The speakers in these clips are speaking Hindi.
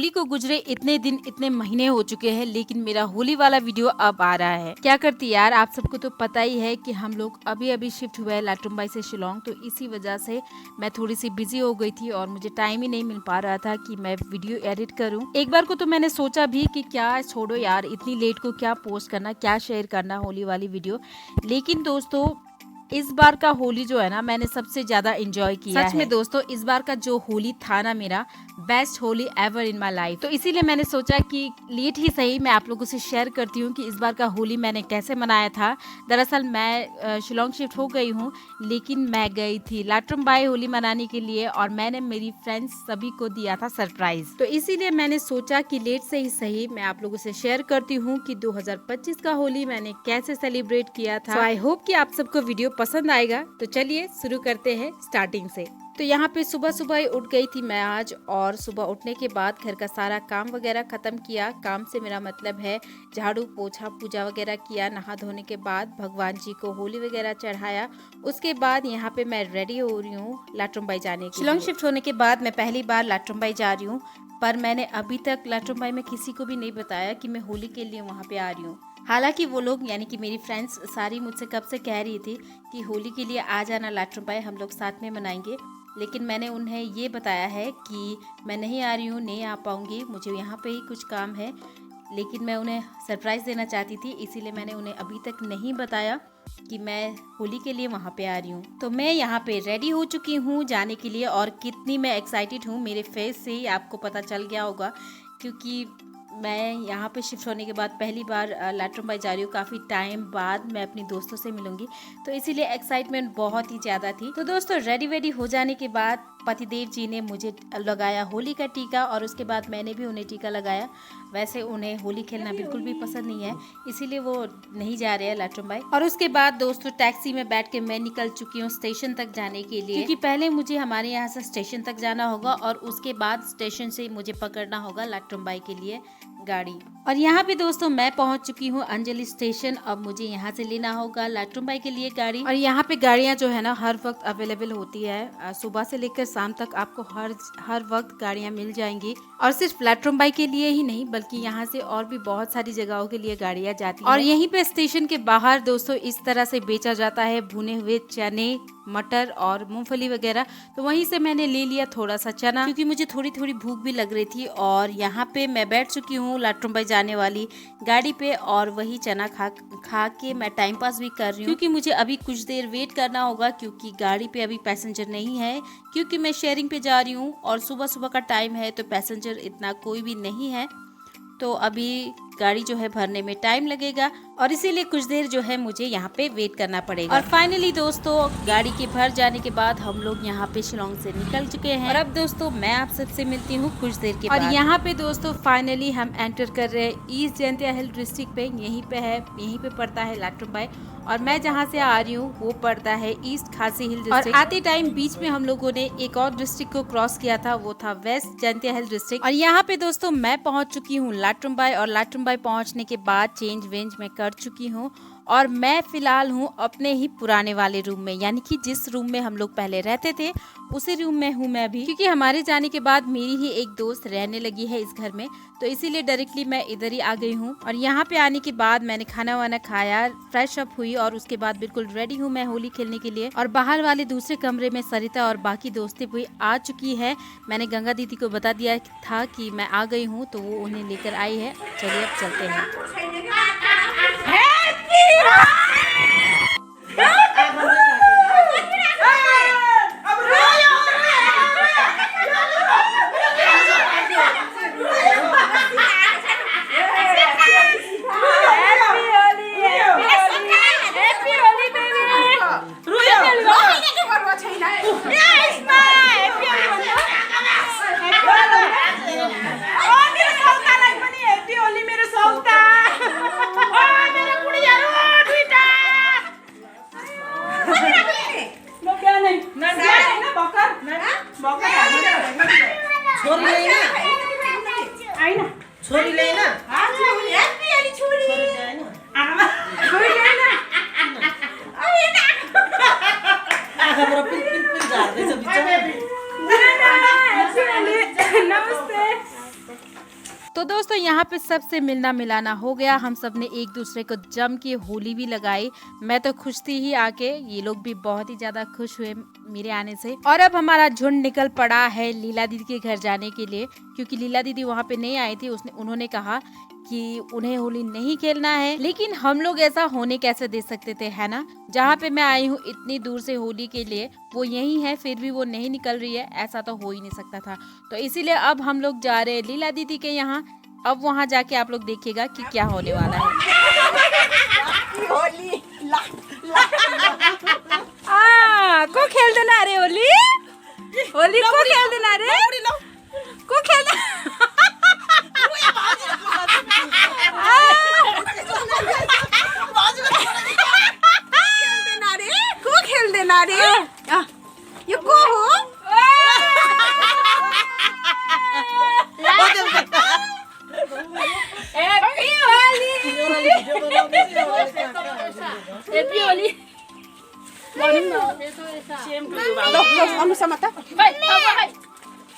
होली को गुजरे इतने दिन इतने महीने हो चुके हैं, लेकिन मेरा होली वाला वीडियो अब आ रहा है। क्या करती यार, आप सबको तो पता ही है कि हम लोग अभी अभी शिफ्ट हुए हैं लाटुम्बाई से शिलोंग, तो इसी वजह से मैं थोड़ी सी बिजी हो गई थी और मुझे टाइम ही नहीं मिल पा रहा था कि मैं वीडियो एडिट करूं। एक बार को तो मैंने सोचा भी कि क्या छोड़ो यार, इतनी लेट को क्या पोस्ट करना, क्या शेयर करना होली वाली वीडियो। लेकिन दोस्तों इस बार का होली जो है ना, मैंने सबसे ज्यादा एंजॉय किया सच में दोस्तों। इस बार का जो होली था ना, मेरा best Holi ever in my life. तो इसीलिए मैंने सोचा कि लेट ही सही मैं आप लोगों से शेयर करती हूँ कि इस बार का होली मैंने कैसे मनाया था। दरअसल मैं शिलोंग शिफ्ट हो गई हूँ, लेकिन मैं गई थी लाटुम्बाई होली मनाने के लिए और मैंने मेरी फ्रेंड्स सभी को दिया था सरप्राइज। तो इसीलिए मैंने सोचा कि लेट से ही सही मैं आप लोगों से शेयर करती हूँ कि 2025 का होली मैंने कैसे सेलिब्रेट किया था। आई होप कि आप सबको वीडियो पसंद आएगा। तो चलिए शुरू करते हैं स्टार्टिंग से। तो यहाँ पे सुबह सुबह ही उठ गई थी मैं आज, और सुबह उठने के बाद घर का सारा काम वगैरह खत्म किया। काम से मेरा मतलब है झाड़ू पोछा पूजा वगैरह किया। नहा धोने के बाद भगवान जी को होली वगैरह चढ़ाया। उसके बाद यहाँ पे मैं रेडी हो रही हूँ लाटुम्बाई जाने के लिए। शिलोंग शिफ्ट होने के बाद मैं पहली बार लाटुम्बाई जा रही हूँ, पर मैंने अभी तक लाटुम्बाई में किसी को भी नहीं बताया कि मैं होली के लिए वहाँ पे आ रही हूँ। हालांकि वो लोग यानी कि मेरी फ्रेंड्स सारी मुझसे कब से कह रही थी कि होली के लिए आ जाना लाटुम्बाई, हम लोग साथ में मनाएंगे। लेकिन मैंने उन्हें ये बताया है कि मैं नहीं आ रही हूँ, नहीं आ पाऊँगी, मुझे यहाँ पे ही कुछ काम है। लेकिन मैं उन्हें सरप्राइज़ देना चाहती थी, इसीलिए मैंने उन्हें अभी तक नहीं बताया कि मैं होली के लिए वहाँ पे आ रही हूँ। तो मैं यहाँ पे रेडी हो चुकी हूँ जाने के लिए, और कितनी मैं एक्साइटेड हूँ मेरे फेस से ही आपको पता चल गया होगा, क्योंकि मैं यहाँ पे शिफ्ट होने के बाद पहली बार लाटुम्बाई जा रही हूँ। काफ़ी टाइम बाद मैं अपनी दोस्तों से मिलूंगी, तो इसीलिए एक्साइटमेंट बहुत ही ज़्यादा थी। तो दोस्तों रेडी हो जाने के बाद पतिदेव जी ने मुझे लगाया होली का टीका, और उसके बाद मैंने भी उन्हें टीका लगाया। वैसे उन्हें होली खेलना बिल्कुल भी पसंद नहीं है, इसीलिए वो नहीं जा रहे हैं लाटुम्बाई। और उसके बाद दोस्तों टैक्सी में बैठ के मैं निकल चुकी हूँ स्टेशन तक जाने के लिए, क्योंकि पहले मुझे हमारे यहाँ से स्टेशन तक जाना होगा और उसके बाद स्टेशन से मुझे पकड़ना होगा लाटुम्बाई के लिए गाड़ी। और यहाँ पे दोस्तों मैं पहुंच चुकी हूँ अंजलि स्टेशन। अब मुझे यहाँ से लेना होगा लाटुम्बाई के लिए गाड़ी। और यहाँ पे गाड़ियाँ जो है ना हर वक्त अवेलेबल होती है, सुबह से लेकर शाम तक आपको हर वक्त गाड़ियाँ मिल जाएंगी। और सिर्फ लाटुम्बाई के लिए ही नहीं, बल्कि यहाँ से और भी बहुत सारी जगहों के लिए गाड़ियाँ जाती हैं। और यहीं पे स्टेशन के बाहर दोस्तों इस तरह से बेचा जाता है भुने हुए चने, मटर और मूंगफली वगैरह। तो वहीं से मैंने ले लिया थोड़ा सा चना, क्योंकि मुझे थोड़ी थोड़ी भूख भी लग रही थी। और यहाँ पे मैं बैठ चुकी हूँ लाटुम्बाई जाने वाली गाड़ी पे, और वही चना खा के मैं टाइम पास भी कर रही हूँ, क्योंकि मुझे अभी कुछ देर वेट करना होगा, क्योंकि गाड़ी पे अभी पैसेंजर नहीं है, क्योंकि मैं शेयरिंग पे जा रही हूँ और सुबह सुबह का टाइम है, तो पैसेंजर इतना कोई भी नहीं है। तो अभी गाड़ी जो है भरने में टाइम लगेगा, और इसीलिए कुछ देर जो है मुझे यहाँ पे वेट करना पड़ेगा। और फाइनली दोस्तों गाड़ी के भर जाने के बाद हम लोग यहाँ पे शिलोंग से निकल चुके हैं। और अब दोस्तों मैं आप सबसे मिलती हूँ कुछ देर के बाद। और यहाँ पे दोस्तों फाइनली हम एंटर कर रहे हैं ईस्ट जयंतिया हिल डिस्ट्रिक्ट पे। यहीं पे पड़ता है लाटुम्बाई, और मैं जहाँ से आ रही हूँ वो पड़ता है ईस्ट खासी हिल डिस्ट्रिक्ट। और आते टाइम बीच में हम लोगों ने एक और डिस्ट्रिक्ट को क्रॉस किया था, वो था वेस्ट जयंतिया हिल डिस्ट्रिक्ट। और यहाँ पे दोस्तों मैं पहुँच चुकी हूँ लाटुम्बाई, और लाटुम्बाई पहुँचने के बाद चेंज वेंज मैं कर चुकी हूँ। और मैं फिलहाल हूँ अपने ही पुराने वाले रूम में, यानी कि जिस रूम में हम लोग पहले रहते थे उसी रूम में हूँ मैं भी, क्योंकि हमारे जाने के बाद मेरी ही एक दोस्त रहने लगी है इस घर में, तो इसीलिए डायरेक्टली मैं इधर ही आ गई हूँ। और यहाँ पे आने के बाद मैंने खाना वाना खाया, फ्रेश अप हुई, और उसके बाद बिल्कुल रेडी हूँ मैं होली खेलने के लिए। और बाहर वाले दूसरे कमरे में सरिता और बाकी दोस्तें भी आ चुकी है। मैंने गंगा दीदी को बता दिया था कि मैं आ गई हूँ, तो वो उन्हें लेकर आई है। चलिए अब चलते हैं। सबसे मिलना मिलाना हो गया। हम सब ने एक दूसरे को जम के होली भी लगाई। मैं तो खुश थी ही आके, ये लोग भी बहुत ही ज्यादा खुश हुए मेरे आने से। और अब हमारा झुंड निकल पड़ा है लीला दीदी के घर जाने के लिए, क्योंकि लीला दीदी वहाँ पे नहीं आई थी। उन्होंने कहा कि उन्हें होली नहीं खेलना है, लेकिन हम लोग ऐसा होने कैसे दे सकते थे, है ना। जहाँ पे मैं आई हूँ इतनी दूर से होली के लिए, वो यही है, फिर भी वो नहीं निकल रही है, ऐसा तो हो ही नहीं सकता था। तो इसीलिए अब हम लोग जा रहे हैं लीला दीदी के यहाँ। अब वहाँ जाके आप लोग देखिएगा कि क्या होने वाला है। को खेल देना रे होली, होली को खेल देना रे, को खेल देना रे, ये को हो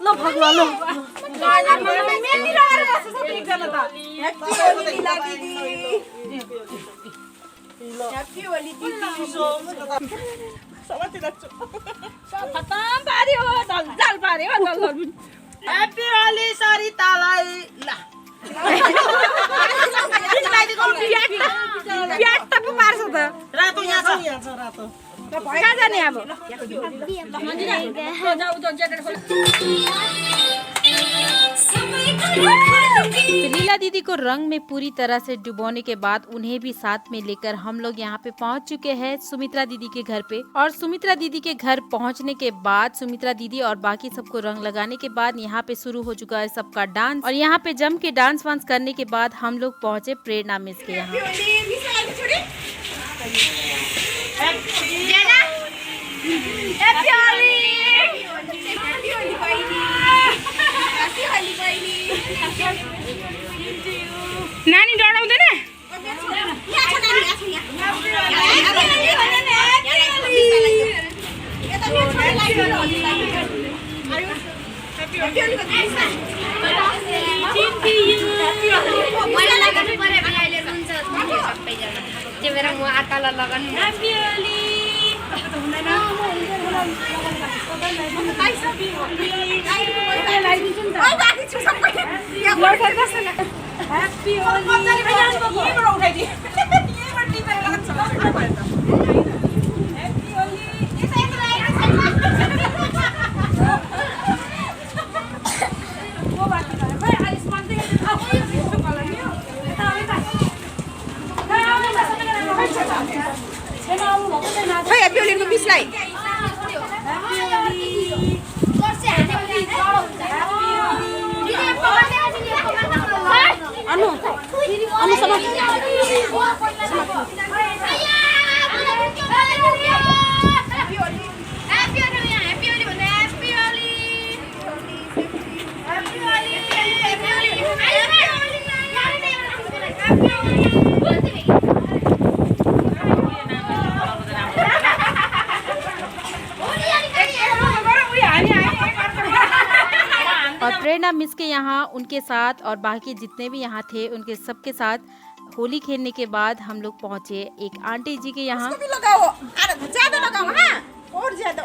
लो भगवान लो लीला दीदी को रंग में पूरी तरह से डुबोने के बाद उन्हें भी साथ में लेकर हम लोग यहाँ पे पहुँच चुके हैं सुमित्रा दीदी के घर पे। और सुमित्रा दीदी के घर पहुँचने के बाद सुमित्रा दीदी और बाकी सबको रंग लगाने के बाद यहाँ पे शुरू हो चुका है सबका डांस। और यहाँ पे जम के डांस वांस करने के बाद हम लोग पहुँचे प्रेरणा मिस के यहाँ। नानी डराउँदैन त्यो बेला म आकाला लगाउनु और प्रेरणा मिस के यहाँ उनके साथ और बाकी जितने भी यहाँ थे उनके सबके साथ होली खेलने के बाद हम लोग पहुँचे एक आंटी जी के यहाँ। ज्यादा लगाओ, हाँ? और ज्यादा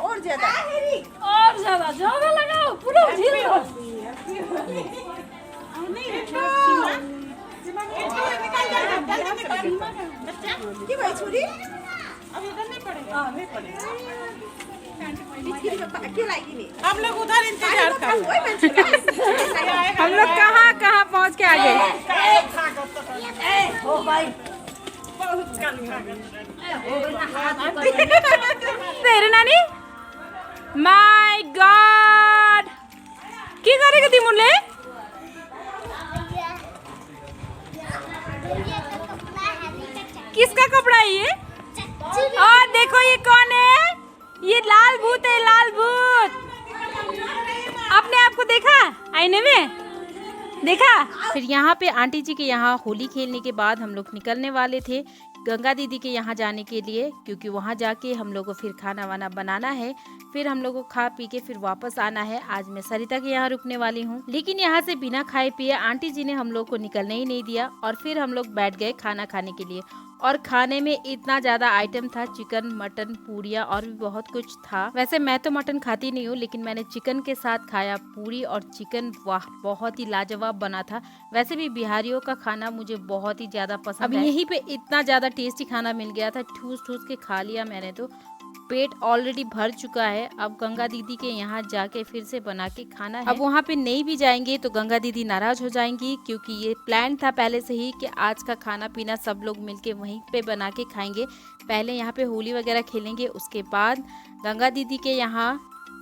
लगाओ, पूरा छोरी हम लोग उधर इंतजार कर, हम लोग कहाँ कहाँ पहुँच के आ गए। तेरे नानी माय गॉड की करेगी थी मुन्ने किसका कपड़ा है ये? और देखो ये कौन है? ये लाल भूत है, लाल भूत। अपने आप को देखा आईने में, देखा। फिर यहाँ पे आंटी जी के यहाँ होली खेलने के बाद हम लोग निकलने वाले थे। गंगा दीदी के यहाँ जाने के लिए, क्योंकि वहाँ जाके हम लोग को फिर खाना वाना बनाना है, फिर हम लोग को खा पी के फिर वापस आना है। आज मैं सरिता के यहाँ रुकने वाली हूँ, लेकिन यहाँ से बिना खाए पिए आंटी जी ने हम लोग को निकलने ही नहीं दिया और फिर हम लोग बैठ गए खाना खाने के लिए। और खाने में इतना ज्यादा आइटम था, चिकन, मटन, पूरियाँ और भी बहुत कुछ था। वैसे मैं तो मटन खाती नहीं हूँ, लेकिन मैंने चिकन के साथ खाया पूरी और चिकन, वाह बहुत ही लाजवाब बना था। वैसे भी बिहारियों का खाना मुझे बहुत ही ज्यादा पसंद है। अब यहीं पे इतना ज्यादा टेस्टी खाना मिल गया था, ठूस ठूस के खा लिया मैंने, तो पेट ऑलरेडी भर चुका है। अब गंगा दीदी के यहाँ जाके फिर से बना के खाना है। अब वहाँ पे नहीं भी जाएंगे तो गंगा दीदी नाराज हो जाएंगी, क्योंकि ये प्लान था पहले से ही कि आज का खाना पीना सब लोग मिलके वहीं पे बना के खाएंगे। पहले यहाँ पे होली वगैरह खेलेंगे, उसके बाद गंगा दीदी के यहाँ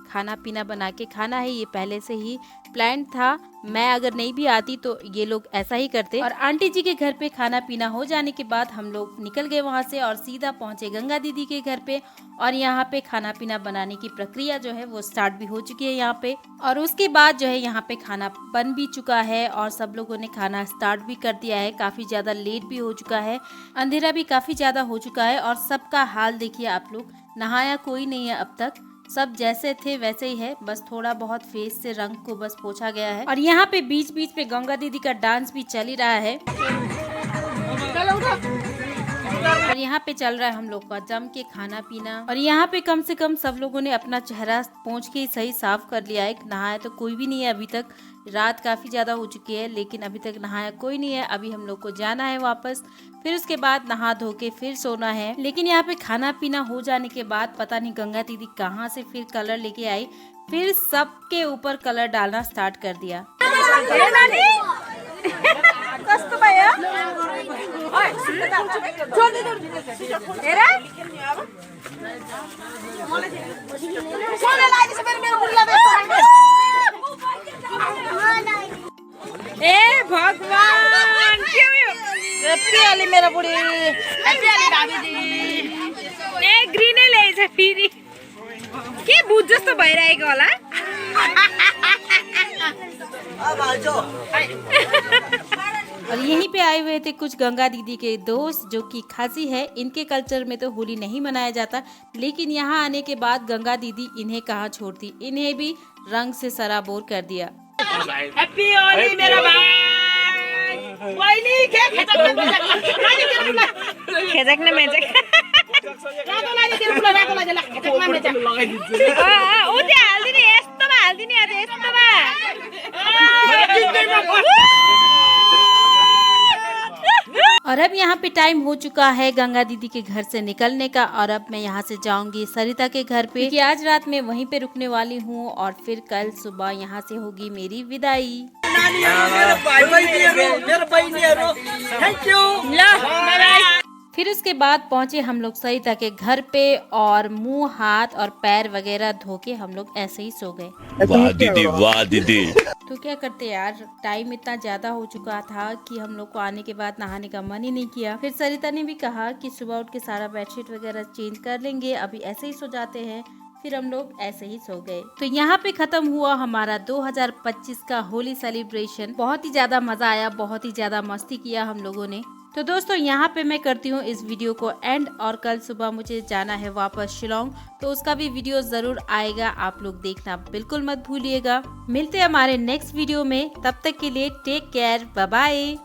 खाना पीना बना के खाना है। ये पहले से ही प्लान था। मैं अगर नहीं भी आती तो ये लोग ऐसा ही करते। और आंटी जी के घर पे खाना पीना हो जाने के बाद हम लोग निकल गए वहाँ से और सीधा पहुँचे गंगा दीदी के घर पे। और यहाँ पे खाना पीना बनाने की प्रक्रिया जो है वो स्टार्ट भी हो चुकी है यहाँ पे। और उसके बाद जो है यहाँ पे खाना बन भी चुका है और सब लोगों ने खाना स्टार्ट भी कर दिया है। काफी ज्यादा लेट भी हो चुका है, अंधेरा भी काफी ज्यादा हो चुका है। और सबका हाल देखिए आप लोग, नहाया कोई नहीं है अब तक, सब जैसे थे वैसे ही है, बस थोड़ा बहुत फेस से रंग को बस पोछा गया है। और यहाँ पे बीच बीच पे गंगा दीदी का डांस भी चल ही रहा है। और यहाँ पे चल रहा है हम लोग का जम के खाना पीना। और यहाँ पे कम से कम सब लोगों ने अपना चेहरा पोंछ के सही साफ कर लिया है। नहाया तो कोई भी नहीं है अभी तक, रात काफी ज्यादा हो चुकी है, लेकिन अभी तक नहाया कोई नहीं है। अभी हम लोग को जाना है वापस, फिर उसके बाद नहा धो के फिर सोना है। लेकिन यहाँ पे खाना पीना हो जाने के बाद पता नहीं गंगा दीदी कहाँ से फिर कलर लेके आई, फिर सबके ऊपर कलर डालना स्टार्ट कर दिया। ए भगवान, हैप्पी वाली मेरा बुढ़ी, हैप्पी वाली भाभी जी। ए ग्रीनै ल्याएछ फेरि के बुझ जस्तो भइरहेको होला। और यहीं पे आए हुए थे कुछ गंगा दीदी के दोस्त जो कि खासी है। इनके कल्चर में तो होली नहीं मनाया जाता, लेकिन यहाँ आने के बाद गंगा दीदी इन्हें कहाँ छोड़ती, इन्हें भी रंग से सराबोर कर दिया। हैप्पी होली मेरा भाई, वहिनी के खेजक न मेजक रातो लागि तेरो पुरा रातो लागि खेजक न मेजक ओ त्यो हाल्दिनी, यस्तोमा हाल्दिनी, आज यस्तोमा। और अब यहाँ पे टाइम हो चुका है गंगा दीदी के घर से निकलने का। और अब मैं यहाँ से जाऊंगी सरिता के घर पे, क्योंकि आज रात में वहीं पे रुकने वाली हूँ और फिर कल सुबह यहाँ से होगी मेरी विदाई। Thank you. फिर उसके बाद पहुँचे हम लोग सरिता के घर पे और मुंह हाथ और पैर वगैरह धो के हम लोग ऐसे ही सो गए। वाह दीदी, वाह दीदी। तो क्या करते यार, टाइम इतना ज्यादा हो चुका था कि हम लोग को आने के बाद नहाने का मन ही नहीं किया। फिर सरिता ने भी कहा कि सुबह उठ के सारा बेडशीट वगैरह चेंज कर लेंगे, अभी ऐसे ही सो जाते हैं। फिर हम लोग ऐसे ही सो गए। तो यहाँ पे खत्म हुआ हमारा 2025 का होली सेलिब्रेशन। बहुत ही ज्यादा मजा आया, बहुत ही ज्यादा मस्ती किया हम लोगों ने। तो दोस्तों यहाँ पे मैं करती हूँ इस वीडियो को एंड, और कल सुबह मुझे जाना है वापस शिलोंग, तो उसका भी वीडियो जरूर आएगा, आप लोग देखना बिल्कुल मत भूलिएगा। मिलते हैं हमारे नेक्स्ट वीडियो में, तब तक के लिए टेक केयर, बाय बाय।